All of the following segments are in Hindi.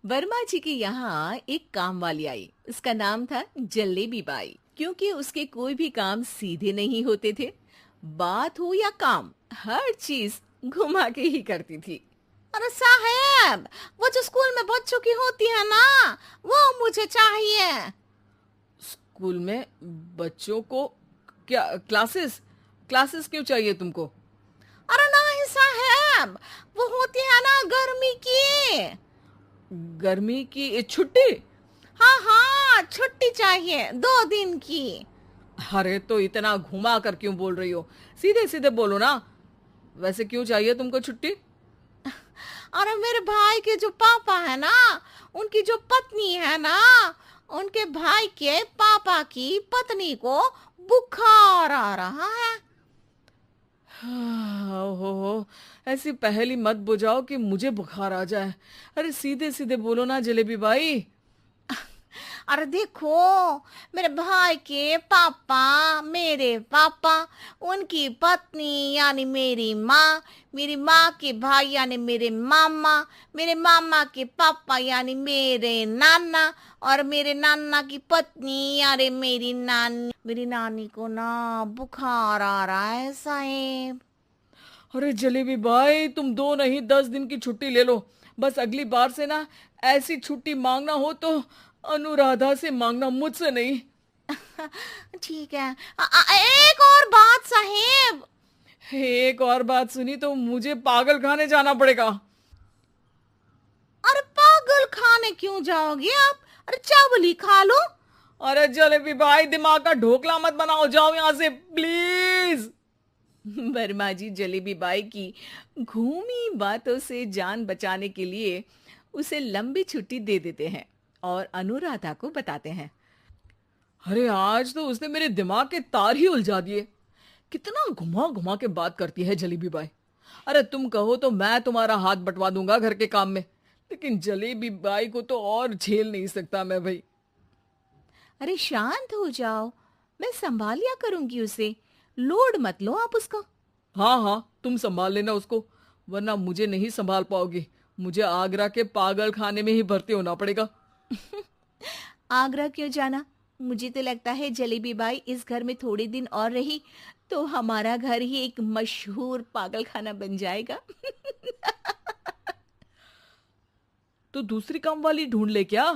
वर्मा जी के यहाँ एक काम वाली आई। उसका नाम था जलेबी बाई। क्योंकि उसके कोई भी काम सीधे नहीं होते थे, बात हो या काम, हर चीज घुमा के ही करती थी। अरे साहब, वो जो स्कूल में बच्चों की होती है ना, वो मुझे चाहिए। स्कूल में बच्चों को क्या क्लासेस क्लासेस क्यों चाहिए तुमको? अरे नहीं साहब, वो होती है ना गर्मी की। गर्मी की छुट्टी? हाँ हाँ, छुट्टी चाहिए 2 दिन की। अरे तो इतना घुमा कर क्यों बोल रही हो? सीधे सीधे बोलो ना। वैसे क्यों चाहिए तुमको छुट्टी? अरे मेरे भाई के जो पापा है ना, उनकी जो पत्नी है ना, उनके भाई के पापा की पत्नी को बुखार आ रहा है। हो ऐसी पहेली मत बुझाओ कि मुझे बुखार आ जाए। अरे सीधे सीधे बोलो ना जलेबी भाई। अरे देखो, मेरे भाई के पापा, मेरे पापा, उनकी पत्नी यानी मेरी माँ के भाई यानी मेरे मामा के पापा यानी मेरे नाना, और मेरे नाना की पत्नी यानी मेरी नानी को ना बुखार आ रहा है साहेब। अरे जलेबी भाई, तुम 2 नहीं 10 दिन की छुट्टी ले लो। बस अगली बार से ना ऐसी छुट्टी मांगना हो तो अनुराधा से मांगना, मुझसे नहीं। ठीक है। एक और बात साहेब। एक और बात सुनी तो मुझे पागल खाने जाना पड़ेगा। अरे पागल खाने क्यों जाओगे आप? अरे चावल ही खा लो। अरे जलेबी भाई, दिमाग का ढोकला मत बनाओ, जाओ यहाँ से प्लीज। वर्मा जी जलेबी बाई की घूमी बातों से जान बचाने के लिए उसे लंबी छुट्टी दे देते हैं और अनुराधा को बताते हैं। अरे आज तो उसने मेरे दिमाग के तार ही उलझा दिए। कितना घुमा घुमा के बात करती है जलेबी बाई। अरे तुम कहो तो मैं तुम्हारा हाथ बंटवा दूंगा घर के काम में, लेकिन जलेबी बाई को तो और झेल नहीं सकता मैं भाई। अरे शांत हो जाओ, मैं संभाल लिया करूंगी उसे। लोड मत लो आप उसका। हाँ हाँ, तुम संभाल लेना उसको, वरना मुझे नहीं संभाल पाओगी। मुझे आगरा के पागल खाने में ही भर्ती होना पड़ेगा। आगरा क्यों जाना? मुझे तो लगता है जलेबी बाई इस घर में थोड़े दिन और रही तो हमारा घर ही एक मशहूर पागल खाना बन जाएगा। तो दूसरी काम वाली ढूंढ ले क्या?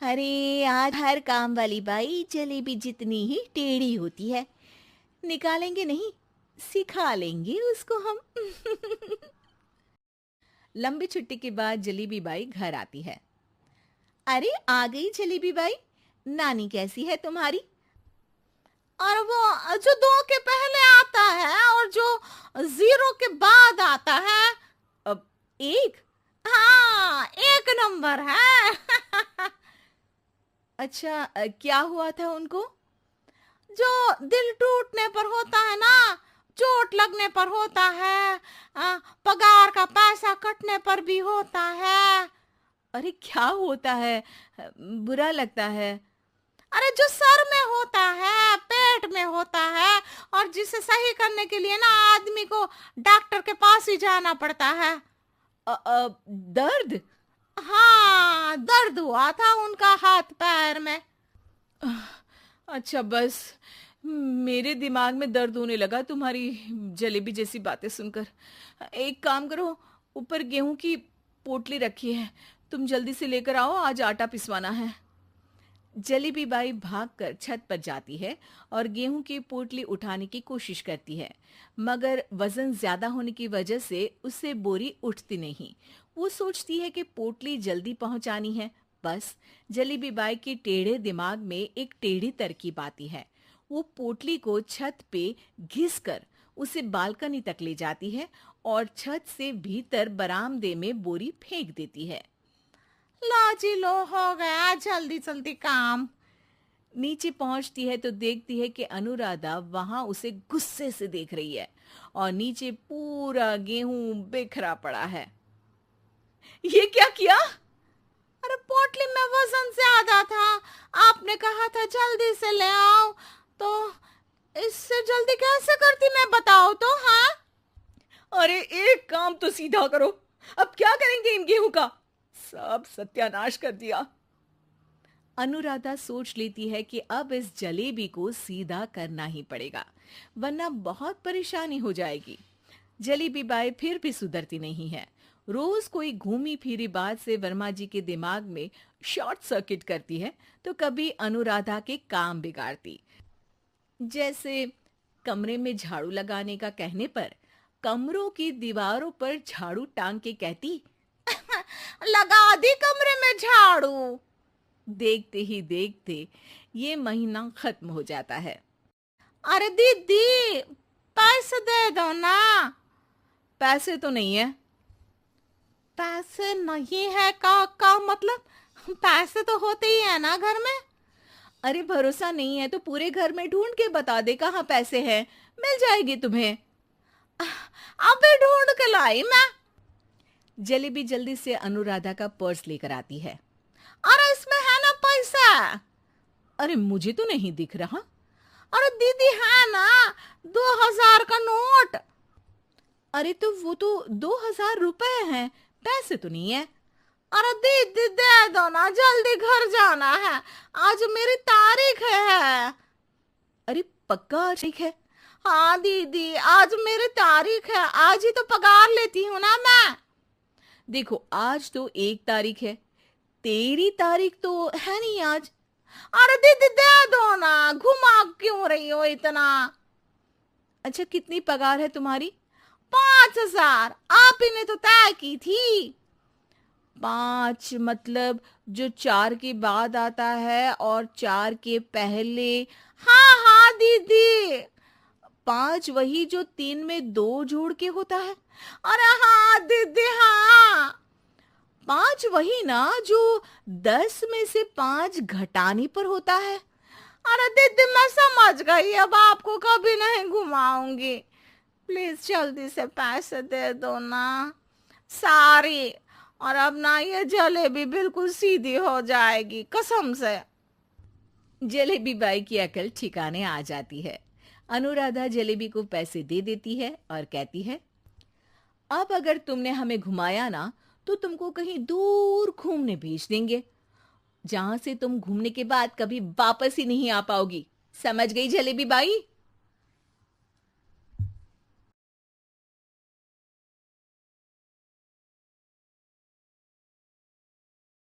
अरे आज हर काम वाली बाई जलेबी जितनी ही टेढ़ी होती है। निकालेंगे नहीं, सिखा लेंगे उसको हम। लंबी छुट्टी के बाद जलेबी बाई घर आती है। अरे आ गई जलेबी बाई। नानी कैसी है तुम्हारी? और वो जो 2 के पहले आता है और जो 0 के बाद आता है। अब एक? हाँ, 1 नंबर है। अच्छा, क्या हुआ था उनको? जो दिल टूटने पर होता है ना, चोट लगने पर होता है, पगार का पैसा कटने पर भी होता है। अरे क्या होता है? बुरा लगता है? अरे जो सर में होता है, पेट में होता है, और जिसे सही करने के लिए ना आदमी को डॉक्टर के पास ही जाना पड़ता है। दर्द? हाँ, दर्द हुआ था उनका हाथ पैर में। अच्छा बस, मेरे दिमाग में दर्द होने लगा तुम्हारी जलेबी जैसी बातें सुनकर। एक काम करो, ऊपर गेहूं की पोटली रखी है, तुम जल्दी से लेकर आओ, आज आटा पिसवाना है। जलेबी बाई भागकर छत पर जाती है और गेहूं की पोटली उठाने की कोशिश करती है, मगर वजन ज्यादा होने की वजह से उससे बोरी उठती नहीं। वो सोचती है कि पोटली जल्दी पहुंचानी है। बस जलेबी बाई के टेढ़े दिमाग में एक टेढ़ी तरकीब आती है। वो पोटली को छत पे घिसकर उसे बालकनी तक ले जाती है और छत से भीतर बरामदे में बोरी फेंक देती है। लो जी लो, हो गया जल्दी जल्दी काम। नीचे पहुंचती है तो देखती है कि अनुराधा वहां उसे गुस्से से देख रही है और नीचे पूरा गेहूं बिखरा पड़ा है। ये क्या किया? अरे पोटली में वजन ज्यादा था, आपने कहा था जल्दी से ले आओ, तो इससे जल्दी कैसे करती मैं बताओ तो। हाँ, अरे एक काम तो सीधा करो, अब क्या करेंगे इन गेहूं का? सब सत्यानाश कर दिया। अनुराधा सोच लेती है कि अब इस जलेबी को सीधा करना ही पड़ेगा, वरना बहुत परेशानी हो जाएगी। जलेबी बाई फिर भी सुधरती नहीं है। रोज कोई घूमी फिरी बात से वर्मा जी के दिमाग में शॉर्ट सर्किट करती है, तो कभी अनुराधा के काम बिगाड़ती। जैसे कमरे में झाड़ू लगाने का कहने पर कमरों की दीवारों पर झाड़ू टांग के कहती, लगा दी कमरे में झाड़ू। देखते ही देखते ये महीना खत्म हो जाता है। अरे दीदी, पैसे दे दो ना। पैसे तो नहीं है। पैसे नहीं है का मतलब? पैसे तो होते ही है ना घर में। अरे भरोसा नहीं है तो पूरे घर में ढूंढ के बता दे कहाँ पैसे हैं, मिल जाएगी तुम्हें। अबे ढूंढ के लाई मैं। जलेबी जल्दी से अनुराधा का पर्स लेकर आती है। अरे इसमें है ना पैसा। अरे मुझे तो नहीं दिख रहा। अरे दीदी है ना, 2000 का नोट। अरे तो वो तो 2000 रुपए हैं, पैसे तो नहीं है। अरे दीदी दे दो ना, जल्दी घर जाना है, आज मेरी तारीख है। अरे पक्का ठीक है। हाँ दीदी, आज मेरी तारीख है, आज ही तो पगार लेती हूँ ना मैं। देखो आज तो 1 तारीख है, तेरी तारीख तो है नहीं आज। अरे दीदी दे दो ना, घुमा क्यों रही हो इतना? अच्छा कितनी पगार है तुम्हारी? 5000, आप ही ने तो तय की थी। 5 मतलब जो 4 के बाद आता है और 4 के पहले। हाँ हाँ दीदी। 5 वही जो 3 में 2 जोड़ के होता है। अरे हाँ दीदी हाँ। 5 वही ना जो 10 में से 5 घटाने पर होता है। अरे दीदी मैं समझ गई, अब आपको कभी नहीं घुमाऊंगी। प्लीज जल्दी से पैसे दे दो ना, सारी। और अब ना ये जलेबी बिल्कुल सीधी हो जाएगी कसम से। जलेबी बाई की अकल ठिकाने आ जाती है। अनुराधा जलेबी को पैसे दे देती है और कहती है, अब अगर तुमने हमें घुमाया ना तो तुमको कहीं दूर घूमने भेज देंगे, जहां से तुम घूमने के बाद कभी वापस ही नहीं आ पाओगी। समझ गई जलेबी बाई?